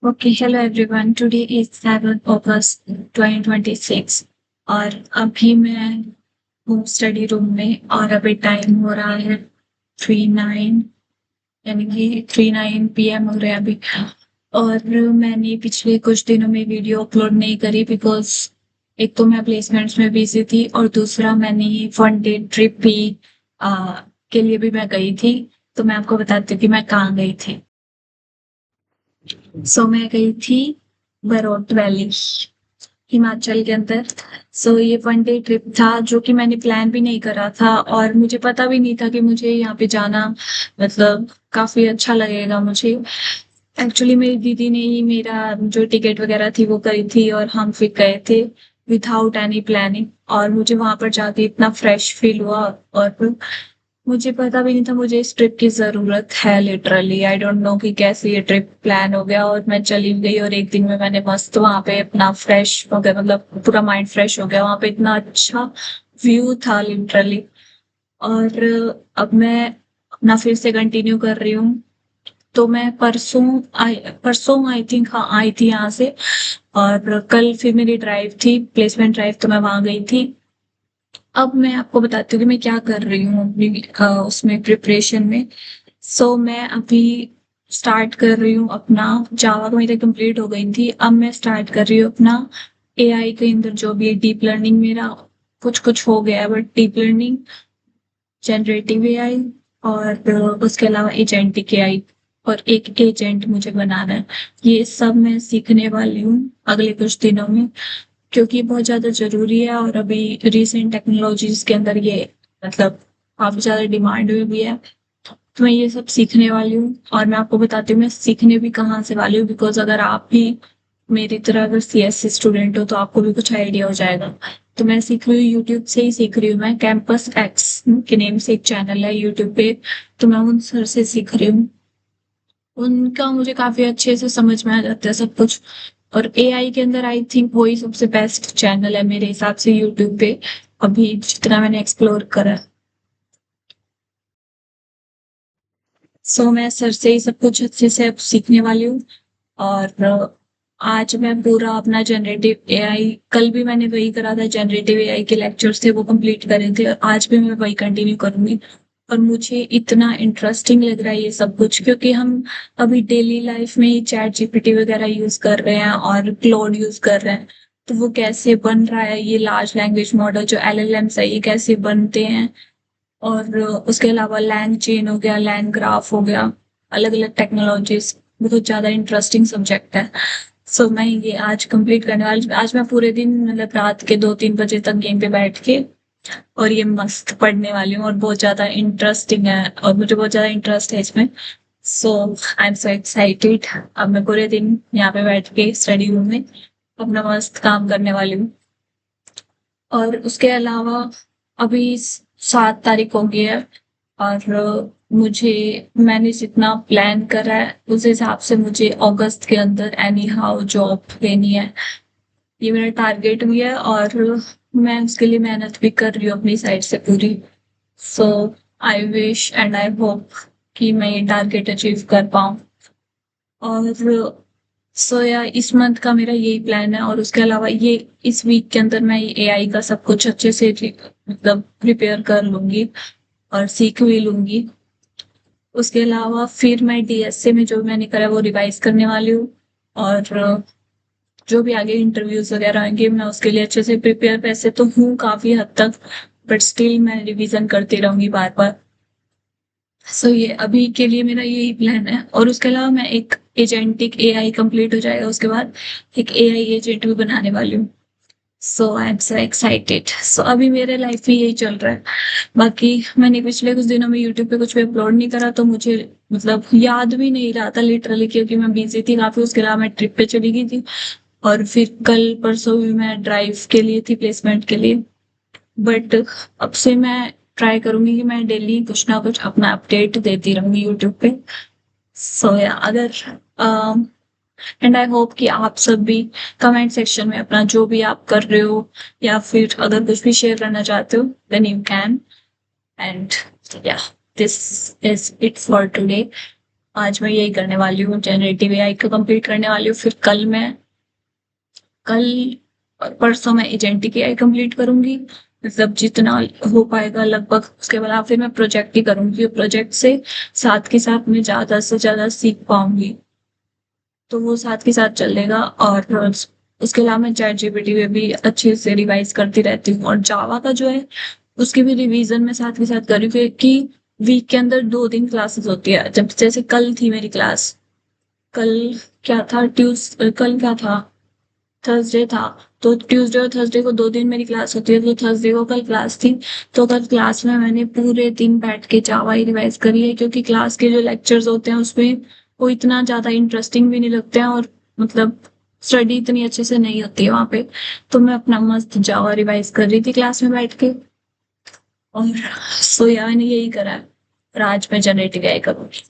Okay, hello everyone. Today is 7 अगस्त 2026 और अभी मैं हूँ स्टडी रूम में और अभी टाइम हो रहा है 3:09, यानी कि 3:09 PM हो रहा है अभी। और मैंने पिछले कुछ दिनों में वीडियो अपलोड नहीं करी बिकॉज एक तो मैं प्लेसमेंट्स में बिजी थी और दूसरा मैंने वन डे ट्रिप भी के लिए भी मैं गई थी। तो मैं आपको बताती हूँ कि मैं कहाँ गई थी। मैं गई थी बरोट वैली, हिमाचल के अंदर। ये वन डे ट्रिप था जो कि मैंने प्लान भी नहीं करा था और मुझे पता भी नहीं था कि मुझे यहाँ पे जाना मतलब काफी अच्छा लगेगा मुझे। एक्चुअली मेरी दीदी ने ही मेरा जो टिकट वगैरह थी वो करी थी और हम फिर गए थे विदाउट एनी प्लानिंग। और मुझे वहां पर जाके इतना फ्रेश फील हुआ और मुझे पता भी नहीं था मुझे इस ट्रिप की जरूरत है। लिटरली आई डोंट नो कि कैसे ये ट्रिप प्लान हो गया और मैं चली गई और एक दिन में मैंने मस्त वहां पे अपना फ्रेश हो गया, मतलब पूरा माइंड फ्रेश हो गया। वहां पे इतना अच्छा व्यू था लिटरली। और अब मैं अपना फिर से कंटिन्यू कर रही हूँ। तो मैं परसों आई थिंक, हाँ आई थी यहाँ से। और कल फिर मेरी ड्राइव थी, प्लेसमेंट ड्राइव, तो मैं वहां गई थी। अब मैं आपको बताती हूँ कि मैं क्या कर रही हूँ अपनी उसमें प्रिपरेशन में। मैं अभी स्टार्ट कर रही हूँ अपना जावा का मेरा कंप्लीट हो गई थी। अब मैं स्टार्ट कर रही हूँ अपना एआई के अंदर जो भी डीप लर्निंग मेरा कुछ कुछ हो गया है, but deep learning, generative AI और उसके अलावा एजेंटिक एआई और एक एजेंट मुझे बनाना है। ये सब मैं सीखने वाली हूँ अगले कुछ दिनों में, क्योंकि ये बहुत ज्यादा जरूरी है और अभी रिसेंट टेक्नोलॉजीज के अंदर ये मतलब काफी ज्यादा डिमांड में भी है। तो मैं ये सब सीखने वाली हूँ और मैं आपको बताती हूँ मैं सीखने भी कहाँ से वाली हूँ, बिकॉज अगर आप भी मेरी तरह अगर सीएससी स्टूडेंट हो तो आपको भी कुछ आइडिया हो जाएगा। तो मैं सीख रही हूँ, यूट्यूब से ही सीख रही हूँ। मैं कैंपस एक्स के नेम से एक चैनल है यूट्यूब पे, तो मैं उन सर से सीख रही हूँ। उनका मुझे काफी अच्छे से समझ में आ जाता है सब कुछ। और एआई के अंदर आई थिंक वही सबसे बेस्ट चैनल है मेरे हिसाब से यूट्यूब पे, अभी जितना मैंने एक्सप्लोर करा। मैं सर से ही सब कुछ अच्छे से अब सीखने वाली हूँ। और आज मैं पूरा अपना जनरेटिव एआई, कल भी मैंने वही करा था, जनरेटिव एआई के लेक्चर्स थे वो कंप्लीट करे थे और आज भी मैं वही कंटिन्यू करूंगी। और मुझे इतना इंटरेस्टिंग लग रहा है ये सब कुछ, क्योंकि हम अभी डेली लाइफ में ही चैट जीपीटी वगैरह यूज कर रहे हैं और क्लोड यूज कर रहे हैं। तो वो कैसे बन रहा है, ये लार्ज लैंग्वेज मॉडल जो एलएलएम्स है ये कैसे बनते हैं। और उसके अलावा लैंग चेन हो गया, लैंग ग्राफ हो गया, अलग अलग टेक्नोलॉजीज, बहुत ज्यादा इंटरेस्टिंग सब्जेक्ट है। मैं ये आज कंप्लीट करने वाली, आज मैं पूरे दिन मतलब रात के 2-3 बजे तक गेम पे बैठ के और ये मस्त पढ़ने वाली हूँ और बहुत ज्यादा इंटरेस्टिंग है और मुझे बहुत ज्यादा इंटरेस्ट है इसमें। सो आई एम सो एक्साइटेड। अब मैं पूरे दिन यहाँ पे बैठ के स्टडी रूम में अपना मस्त काम करने वाली हूँ। और उसके अलावा अभी 7 तारीख हो गई है और मुझे, मैंने जितना प्लान करा है उस हिसाब से मुझे अगस्त के अंदर एनी हाउ जॉब लेनी है। ये मेरा टारगेट भी है और मैं उसके लिए मेहनत भी कर रही हूँ अपनी साइड से पूरी। So I wish and I hope कि मैं ये टारगेट अचीव कर पाऊँ। और या इस मंथ का मेरा यही प्लान है और उसके अलावा ये इस वीक के अंदर मैं एआई का सब कुछ अच्छे से मतलब प्रिपेयर कर लूंगी और सीख भी लूंगी। उसके अलावा फिर मैं डीएसए में जो मैंने करा है वो रिवाइज करने वाली हूँ। और जो भी आगे इंटरव्यूज वगैरह होंगे मैं उसके लिए अच्छे से प्रिपेयर वैसे तो हूँ काफी हद तक, बट स्टिल मैं रिवीजन करती रहूंगी बार बार। ये अभी के लिए मेरा यही प्लान है और उसके अलावा मैं एक एजेंटिक एआई कंप्लीट हो जाएगा उसके बाद एक एआई एजेंट भी बनाने वाली हूँ। I am so excited. अभी मेरे लाइफ में यही चल रहा है। बाकी मैंने पिछले कुछ दिनों में यूट्यूब पे कुछ भी अपलोड नहीं करा तो मुझे मतलब याद भी नहीं रहा था लिटरली, क्योंकि मैं बिजी थी काफी। उसके अलावा मैं ट्रिप पे चली गई थी और फिर कल परसों भी मैं ड्राइव के लिए थी, प्लेसमेंट के लिए। बट अब से मैं ट्राई करूंगी कि मैं डेली कुछ ना कुछ अपना अपडेट देती रहूंगी यूट्यूब पे। या अगर एंड आई होप कि आप सब भी कमेंट सेक्शन में अपना जो भी आप कर रहे हो या फिर अगर कुछ भी शेयर करना चाहते हो देन यू कैन। एंड या this is it for today. आज मैं यही करने वाली हूँ, जनरेटिव एआई को कंप्लीट करने वाली हूँ। फिर कल और परसों मैं एजेंटिक एआई कंप्लीट करूंगी, मतलब जितना हो पाएगा लगभग। उसके बाद फिर मैं प्रोजेक्ट ही करूंगी, प्रोजेक्ट से साथ के साथ मैं ज्यादा से ज्यादा सीख पाऊंगी, तो वो साथ के साथ चलेगा। और उसके अलावा मैं चैट जीपीटी में भी अच्छे से रिवाइज करती रहती हूँ। और जावा का जो है उसकी भी रिवीजन मैं साथ के साथ कर रही हूँ, कि वीक के अंदर 2 दिन क्लासेस होती है। जब जैसे कल थी मेरी क्लास, कल कल क्या था, थर्सडे था। तो ट्यूसडे और थर्सडे को 2 दिन मेरी क्लास होती है, तो थर्सडे को कल क्लास थी। तो कल क्लास में मैंने पूरे दिन बैठ के जावा ही रिवाइज करी है, क्योंकि क्लास के जो लेक्चर्स होते हैं उसमें वो इतना ज्यादा इंटरेस्टिंग भी नहीं लगते हैं, और मतलब स्टडी इतनी अच्छे से नहीं होती है वहां पे। तो मैं अपना मस्त जावा रिवाइज कर रही थी क्लास में बैठ के। और सो यार मैंने यही करा है, और आज मैं जनरेटिव एआई करूंगी।